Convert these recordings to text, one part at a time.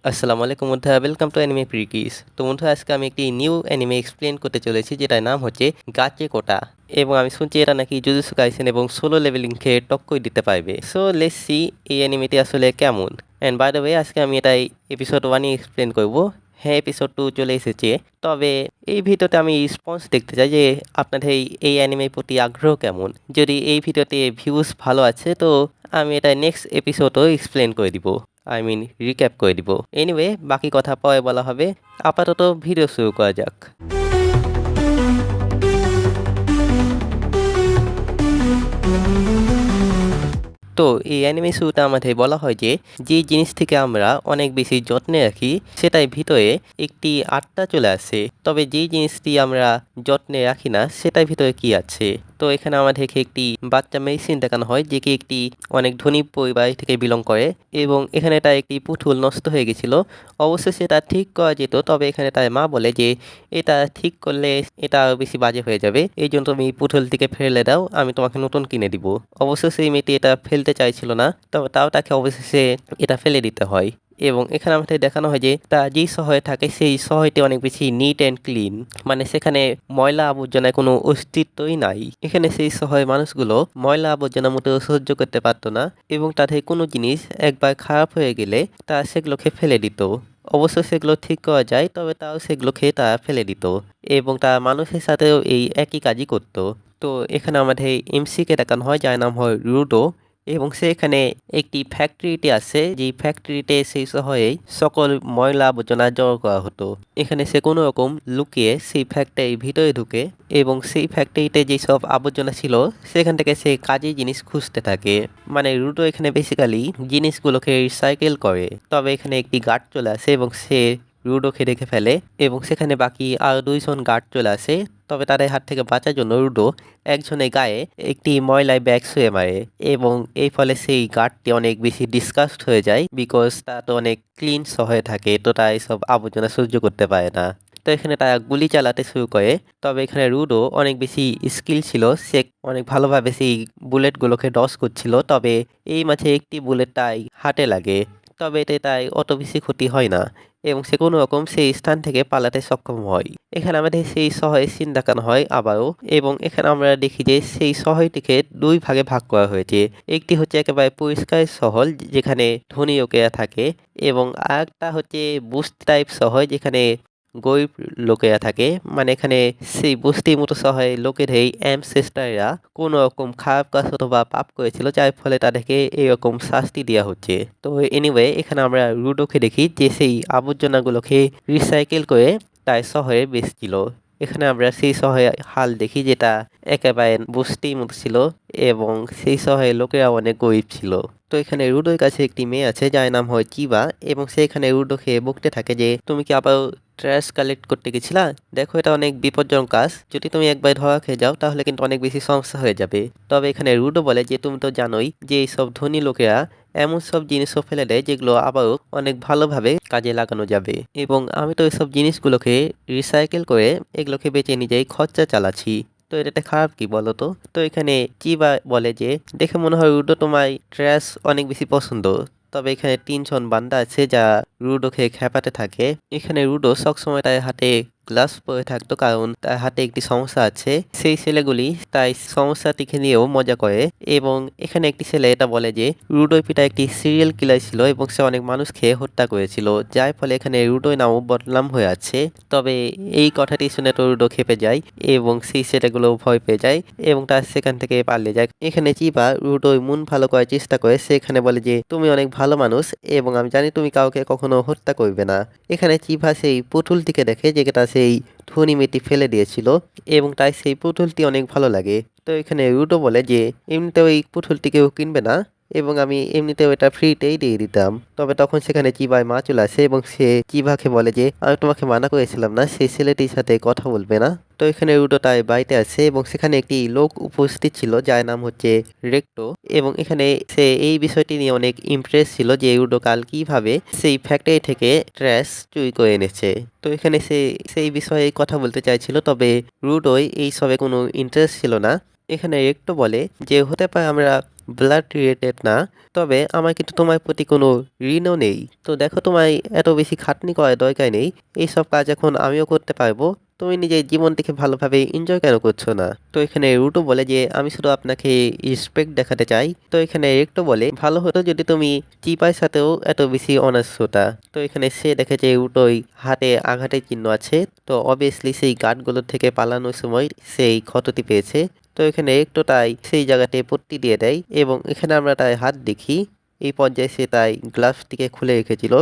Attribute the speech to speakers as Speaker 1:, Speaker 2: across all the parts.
Speaker 1: আসসালামু আলাইকুম বন্ধুরা, ওয়েলকাম টু অ্যানিমে প্রিকিস। তো বন্ধুরা, আজকে আমি একটি নিউ অ্যানিমে এক্সপ্লেন করতে চলেছি, যেটার নাম হচ্ছে গাচে কোটা। এবং আমি শুনছি এটা নাকি জুজুৎসু কাইসেন এবং সোলো লেভেলিংকে টক্কর দিতে পারবে। সো লেটস সি এই অ্যানিমেটি আসলে কেমন। অ্যান্ড বাই দ্য ওয়ে, আজকে আমি এটাই এপিসোড 1 এক্সপ্লেন করব। হ্যাঁ, এপিসোড 2 চলে এসেছে। তবে এই ভিডিওতে আমি রেসপন্স দেখতে চাই যে আপনাদের এই অ্যানিমের প্রতি আগ্রহ কেমন। যদি এই ভিডিওতে ভিউজ ভালো আছে, তো আমি এটা নেক্সট এপিসোডও এক্সপ্লেন করে দিব, আই মিন রিক্যাপ করে দিব। এনিওয়ে, বাকি কথা পরে বলা হবে। আপাতত ভিডিও শুরু করা যাক। তো এই অ্যানিমে শুরুতে আমাদের বলা হয় যে যে জিনিস থেকে আমরা অনেক বেশি যত্নে রাখি, সেটাই ভিতরে একটি আত্মা চলে আসে। তবে যেই জিনিসটি আমরা যত্নে রাখি না, সেটার ভিতরে কি আছে। তো এখানে আমাদেরকে একটি বাচ্চা মেডিসিন দেখানো হয়, যে কি একটি অনেক ধনী পরিবার থেকে বিলং করে। এবং এখানে তার একটি পুতুল নষ্ট হয়ে গেছিল। অবশ্যই সেটা ঠিক করা যেত, তবে এখানে তার মা বলে যে এটা ঠিক করলে এটা আরো বেশি বাজে হয়ে যাবে, এই জন্য তুমি পুতুলটিকে ফেলে দাও, আমি তোমাকে নতুন কিনে দিব। অবশ্য সেই মেয়েটি এটা ফেলতে চাইছিল না, তবে তাও তাকে অবশেষে এটা ফেলে দিতে হয়। এবং এখানে আমাদের দেখানো হয় যে তা যেই শহরে থাকে, সেই শহরটি অনেক বেশি নিট অ্যান্ড ক্লিন, মানে সেখানে ময়লা আবর্জনার কোনো অস্তিত্বই নাই। এখানে সেই শহরের মানুষগুলো ময়লা আবর্জনা মোটেও সহ্য করতে পারতো না, এবং তাদের কোনো জিনিস একবার খারাপ হয়ে গেলে তা সেগুলোকে ফেলে দিত। অবশ্য সেগুলো ঠিক করা যায়, তবে তাও সেগুলো খেয়ে তারা ফেলে দিত, এবং তারা মানুষের সাথেও এই একই কাজই করত। তো এখানে আমাদের এমসিকে দেখানো হয়, যার নাম হয় রুডো। এবং সে এখানে একটি ফ্যাক্টরিতে আছে, যেই ফ্যাক্টরিতে সেই শহরে সকল ময়লা আবর্জনা জড়ো করা হতো। এখানে সে কোনো রকম লুকিয়ে সেই ফ্যাক্টরির ভিতরে ঢুকে, এবং সেই ফ্যাক্টরিতে যেসব আবর্জনা ছিল সেখান থেকে সে কাজের জিনিস খুঁজতে থাকে। মানে রুডো এখানে বেসিক্যালি জিনিসগুলোকে রিসাইকেল করে। তবে এখানে একটি গার্ড চলে আসে এবং সে রুডোকে দেখে ফেলে, এবং সেখানে বাকি আরো 2জন গার্ড চলে আসে। তবে তাদের হাত থেকে বাঁচার জন্য রুডো একজনের গায়ে একটি ময়লায় ব্যাগ শুয়ে মারে, এবং এই ফলে সেই গার্ডটি অনেক বেশি ডিসকাস্ট হয়ে যায়, বিকজ তা তো অনেক ক্লিন হয়ে থাকে, তো তারা এইসব আবর্জনা সহ্য করতে পারে না। তো এখানে তারা গুলি চালাতে শুরু করে। তবে এখানে রুডো অনেক বেশি স্কিল ছিল, সে অনেক ভালোভাবে সেই বুলেটগুলোকে ডস করছিল। তবে এই মাঝে একটি বুলেট তাই হাতে লাগে, তবে এতে তাই অত বেশি ক্ষতি হয় না, এবং সে কোনো রকম সেই স্থান থেকে পালাতে সক্ষম হয়। এখানে আমাদের সেই শহরের সিন দেখানো হয় আবারও, এবং এখানে আমরা দেখি যে সেই শহরটিকে 2 ভাগে ভাগ করা হয়েছে। একটি হচ্ছে একেবারে পরিষ্কার শহর, যেখানে ধনী লোকেরা থাকে, এবং আরেকটা হচ্ছে বস্তি টাইপ শহর, যেখানে গরিব লোকেরা থাকে। মানে এখানে সেই বস্তির মতো শহরে লোকেদের অ্যানসেস্টররা কোনো রকম খারাপ কাজ অথবা পাপ করেছিল, যার ফলে তাদেরকে এরকম শাস্তি দেওয়া হচ্ছে। তো এনিওয়ে, এখানে আমরা রুডোকে দেখি যে সেই আবর্জনাগুলোকে রিসাইকেল করে তার শহরে বেচছিল। এখানে আমরা সেই শহরে হাল দেখি, যেটা একেবারে বস্তির মতো ছিল, এবং সেই শহরের লোকেরা অনেক গরিব ছিল। তো এখানে রুডোর কাছে একটি মেয়ে আছে, যার নাম হয় চিবা, এবং সে এখানে রুডোকে বকতে থাকে যে তুমি কি আবার ট্র্যাশ কালেক্ট করতে গেছিলা? দেখো, এটা অনেক বিপজ্জনক কাজ, যদি তুমি একবার ধরা খেয়ে যাও তাহলে কিন্তু অনেক বেশি সমস্যা হয়ে যাবে। তবে এখানে রুডো বলে যে তুমি তো জানোই যে এইসব ধনী লোকেরা এমন সব জিনিসও ফেলে দেয় যেগুলো আবারও অনেক ভালোভাবে কাজে লাগানো যাবে, এবং আমি তো এইসব জিনিসগুলোকে রিসাইকেল করে এগুলোকে বেচে নিজেই খরচা চালাচ্ছি। তো এটাতে খারাপ কি বলো তো? তো এখানে চিবা বলে যে দেখে মনে হয় রুডো তোমার ট্র্যাশ অনেক বেশি পছন্দ। তবে এখানে 3জন বান্দা আছে যা রুডোকে খেপাতে থাকে। এখানে রুডো সবসময় তার হাতে গ্লাভস পরে থাকতো, কারণ তার হাতে একটি সমস্যা আছে। সেই ছেলেগুলি তাই সমস্যাটিকে নিয়েও মজা করে, এবং এখানে একটি ছেলে এটা বলে যে রুডোর পিতা একটি সিরিয়াল কিলার ছিল, এবং সে অনেক মানুষকে হত্যা করেছিল, যার ফলে এখানে রুডোর নামও বদনাম হয়ে আছে। তবে এই কথাটি শুনে তো রুডো খেপে যায়, এবং সেই ছেলেগুলো ভয় পেয়ে যায়, এবং তার সেখান থেকে পালিয়ে যায়। এখানে চিবা রুডোর মন ভালো করার চেষ্টা করে, সে এখানে বলে যে তুমি অনেক ভালো মানুষ, এবং আমি জানি তুমি কাউকে কখনো হত্যা করবে না। এখানে চিবা সেই পুতুলটিকে দেখে, যেটা সেই ধনী মেয়েটি ফেলে দিয়েছিল, এবং তাই সেই পুতুলটি অনেক ভালো লাগে। তো এখানে রুডো বলে যে এমনিতেও এই পুতুলটি কেউ কিনবে না, এবং আমি এমনিতেও এটা ফ্রিতেই দিয়ে দিতাম। তবে তখন সেখানে চিবায় মা চলে আসে, এবং সে চিবাকে বলে যে আমি তোমাকে মানা করেছিলাম না সেই ছেলেটির সাথে কথা বলবে না। তো এখানে রুডো তাই বাড়িতে আসে, এবং সেখানে একটি লোক উপস্থিত ছিল যার নাম হচ্ছে রেক্টো, এবং এখানে সে এই বিষয়টি নিয়ে অনেক ইমপ্রেস ছিল যে রুডো কাল কিভাবে সেই ফ্যাক্টরি থেকে ট্র্যাশ চুরি করে এনেছে। তো এখানে সে সেই বিষয়ে কথা বলতে চাইছিল, তবে রুডোই এই সবে কোনো ইন্টারেস্ট ছিল না। এখানে রেক্টো বলে যে হতে পারে আমরা ব্লাড রিলেটেড না, তবে আমার কিন্তু তোমার প্রতি কোনো ঋণও নেই। তো দেখো, তোমায় এত বেশি খাটনি করার দরকার নেই। এইসব কাজ এখন আমিও করতে পারবো। তুমি নিজের জীবনটিকে ভালোভাবে এনজয় কেন করছো না? তো এখানে রুটো বলে যে আমি শুধু আপনাকে রেসপেক্ট দেখাতে চাই। তো এখানে রেক্টো বলে ভালো হতো যদি তুমি চিপার সাথেও এত বেশি অনার্স হতা। তো এখানে সে দেখে যে রুটোই হাতে আঘাতের চিহ্ন আছে। তো অবভিয়াসলি সেই গার্ডগুলোর থেকে পালানোর সময় সেই ক্ষতটি পেয়েছে। তো এখানে একটু তাই সেই জায়গাতে পট্টি দিয়ে দেয় এবং এখানে আমরা তার হাত দেখি। এই পর্যায়ে সে তাই গ্লাভসটিকে খুলে রেখেছিল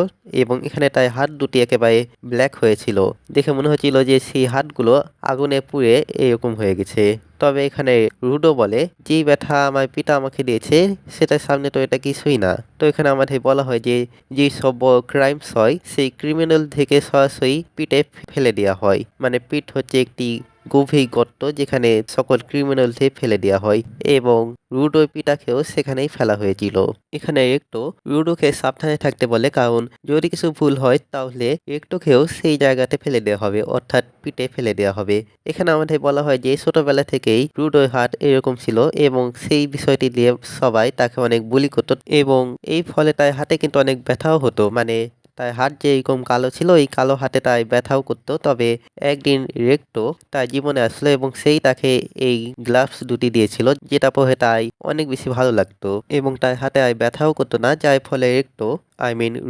Speaker 1: এবং এখানে তার হাত দুটি একেবারে ব্ল্যাক হয়েছিল। দেখে মনে হচ্ছিল যে সেই হাতগুলো আগুনে পুড়ে এরকম হয়ে গেছে। তবে এখানে রুডো বলে যেই ব্যথা আমার পিতা আমাকে দিয়েছে সেটার সামনে তো এটা কিছুই না। তো এখানে আমাদের বলা হয় যে যেই সব বড় ক্রাইমস হয় সেই ক্রিমিনাল থেকে সরাসরি পিটে ফেলে দেওয়া হয়। মানে পিট হচ্ছে একটি গভীর গর্ত যেখানে সকল ক্রিমিনালকে ফেলে দেওয়া হয় এবং রুডোর পিতাকেও সেখানেই ফেলা হয়েছিল। এখানে একটু রুডোকে সাবধানে থাকতে বলে, কারণ যদি কিছু ভুল হয় তাহলে একটুকেও সেই জায়গাতে ফেলে দেওয়া হবে, অর্থাৎ পিটে ফেলে দেওয়া হবে। এখানে আমাদের বলা হয় যে ছোটবেলা থেকেই রুডোর হাত এরকম ছিল এবং সেই বিষয়টি দিয়ে সবাই তাকে অনেক বুলি করত এবং এই ফলে তার হাতে কিন্তু অনেক ব্যথাও হতো। মানে তার হাত যে এরকম কালো ছিল, এই কালো হাতে তাই ব্যথাও করতো। তবে একদিন রেক্টো তার জীবনে আসলো এবং সেই তাকে এই গ্লাভস দুটি দিয়েছিল, যেটা পরে তাই অনেক বেশি ভালো লাগতো এবং তার হাতে আর ব্যথাও করতো না, যার ফলে রেক্টো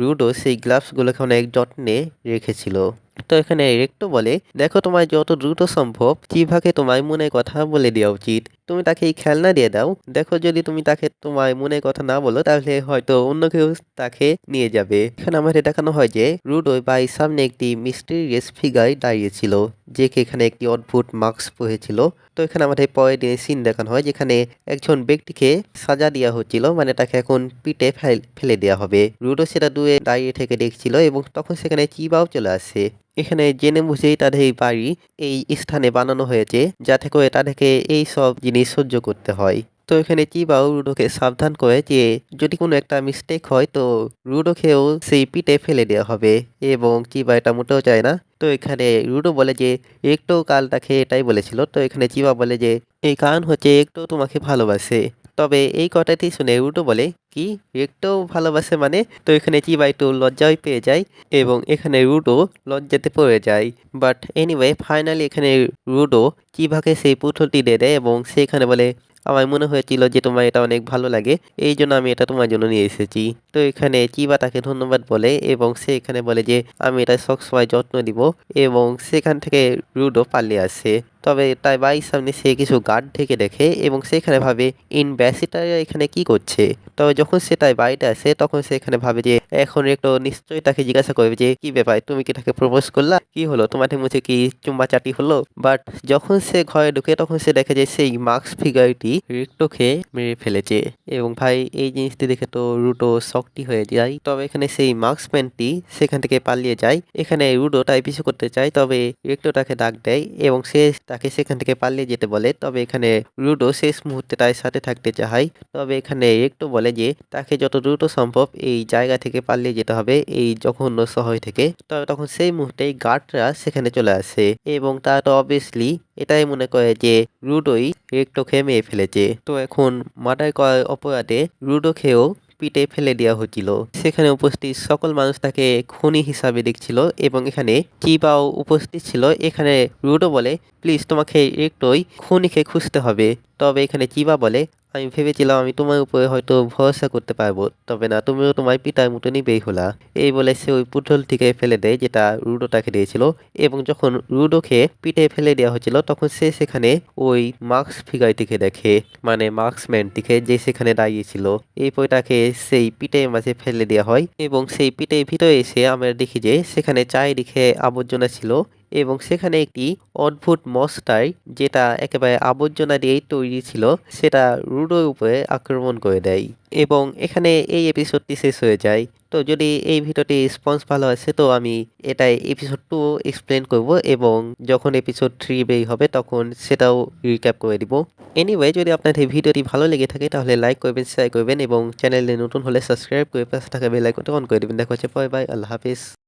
Speaker 1: রুডো সেই গ্লাভসগুলোকে অনেক যত্নে রেখেছিল। তো এখানে রেক্টো বলে দেখো, তোমার যত দ্রুত সম্ভব চিভাকে তোমার মনের কথা বলে দেওয়া উচিত। তুমি তাকে এই খেলনা দিয়ে দাও। দেখো, যদি তুমি তাকে তোমার মনের কথা না বলো তাহলে হয়তো অন্য কেউ তাকে নিয়ে যাবে। এখানে আমাদের দেখানো হয় যে রুডো বাড়ির সামনে একটি মিস্টিরিয়াস ফিগার দাঁড়িয়েছিল, যে এখানে একটি অদ্ভুত মাস্ক পরেছিল। তো এখানে আমাদের পরের দিনের সিন দেখানো হয় যেখানে একজন ব্যক্তিকে সাজা দেওয়া হচ্ছিল, মানে তাকে এখন পিটে ফেলে দেওয়া হবে। রুডো সেটা দূরে দাঁড়িয়ে থেকে দেখছিল এবং তখন সেখানে চিবাও চলে আসে। এখানে জেনে বুঝেই তাদের এই বাড়ি এই স্থানে বানানো হয়েছে যাতে করে তাদেরকে এই সব জিনিস সহ্য করতে হয়। তো এখানে চিবাও রুডোকে সাবধান করে যে যদি কোনো একটা মিস্টেক হয় তো রুডোকেও সেই পিটে ফেলে দেওয়া হবে এবং চিবা এটা মোটেও চায় না। তো এখানে রুডো বলে যে একটু কাল তাকে এটাই বলেছিল। তো এখানে চিবা বলে যে এই কারণ হচ্ছে একটু তোমাকে ভালোবাসে। তবে এই কথাটি শুনে রুডো বলে কি একটু ভালোবাসে মানে? তো এখানে চিবা একটু লজ্জায় পেয়ে যায় এবং এখানে রুডো লজ্জাতে পড়ে যায়। বাট এনিওয়ে ফাইনালি এখানে রুডো চিভাকে সেই পুতুলটি দিয়ে দেয় এবং সেখানে বলে আমার মনে হয়েছিল যে তোমার এটা অনেক ভালো লাগে, এই জন্য আমি এটা তোমার জন্য নিয়ে এসেছি। তো এখানে চিবা তাকে ধন্যবাদ বলে এবং সে এখানে বলে যে আমি এটা সবসময় যত্ন দিব এবং সেখান থেকে রুডো পালিয়ে আসে। তবে তার বাড়ির সামনে সে কিছু গার্ড থেকে দেখে এবং সেখানে ভাবে ইনভ্যাসিটার এখানে কি করছে। তবে যখন সে তার বাড়িতে আসে তখন সে এখানে ভাবে যে এখন একটু নিশ্চয়ই তাকে জিজ্ঞাসা করবে যে কি ব্যাপার, তুমি কি তাকে প্রপোজ করলা, কি হলো, তোমাদের মুখে কি চুম্বা চাটি হলো। বাট যখন সে ঘরে ঢুকে তখন সে দেখে যে সেই মাস্ক ফিগারটি রিক্টোকে মেরে ফেলেছে এবং ভাই এই জিনিসটি দেখে তো রুডো শকটি হয়ে যায়। তবে এখানে সেই মার্কসম্যানটি সেখান থেকে পালিয়ে যায়। এখানে রুডো তাই পিছু করতে চায়, তবে রিক্টো তাকে ডাক দেয় এবং সে তাকে সেখান থেকে পালিয়ে যেতে বলে। তবে এখানে রুডো শেষ মুহূর্তে তার সাথে থাকতে চায়। তবে এখানে রিক্টো বলে যে তাকে যত দ্রুত সম্ভব এই জায়গা থেকে পালিয়ে যেতে হবে, এই জঘন্য শহর থেকে। তবে তখন সেই মুহূর্তেই গার্ডরা সেখানে চলে আসে এবং তারা তো অবভিয়াসলি এটাই মনে করে যে রুডোই রিক্টোকে মেরে ফেলেছে। তো এখন মার্ডার করার অপরাধে রুডোকেও পিটে ফেলে দেওয়া হচ্ছিল। সেখানে উপস্থিত সকল মানুষ তাকে খুনি হিসাবে দেখছিল এবং এখানে চিবাও উপস্থিত ছিল। এখানে রুডো বলে প্লিজ তোমাকে একটুই খুনিকে খুঁজতে হবে। তবে এখানে চিবা বলে আমি ভেবেছিলাম আমি তোমার উপরে হয়তো ভরসা করতে পারবো, তবে না, তুমিও তোমার পিতার মতনই বের হলা। এই বলে সে ওই পুতুলটিকে ফেলে দেয় যেটা রুডো তাকে দিয়েছিল এবং যখন রুডোকে পিঠে ফেলে দেওয়া হচ্ছিল তখন সে সেখানে ওই মার্কস ফিগারটিকে দেখে, মানে মার্কসম্যানটিকে যে সেখানে দাঁড়িয়েছিল। এরপর তাকে সেই পিটের মাঝে ফেলে দেওয়া হয় এবং সেই পিটের ভিতরে এসে আমরা দেখি যে সেখানে চারিদিকে আবর্জনা ছিল এবং সেখানে একটি অদ্ভুত মস্টার, যেটা একেবারে আবর্জনা দিয়েই তৈরি ছিল, সেটা রুডোর উপরে আক্রমণ করে দেয় এবং এখানে এই এপিসোডটি শেষ হয়ে যায়। তো যদি এই ভিডিওটি রেসপন্স ভালো আসে তো আমি এটাই এপিসোড 2 এক্সপ্লেন করব এবং যখন এপিসোড 3 বের হবে তখন সেটাও রিক্যাপ করে দিব। এনিওয়ে, যদি আপনাদের এই ভিডিওটি ভালো লেগে থাকে তাহলে লাইক করবেন, শেয়ার করবেন এবং চ্যানেলে নতুন হলে সাবস্ক্রাইব করে পাশে থাকা বেল আইকনটা অন করে দিবেন। দেখা হচ্ছে পরে, বাই, আল্লাহ হাফিজ।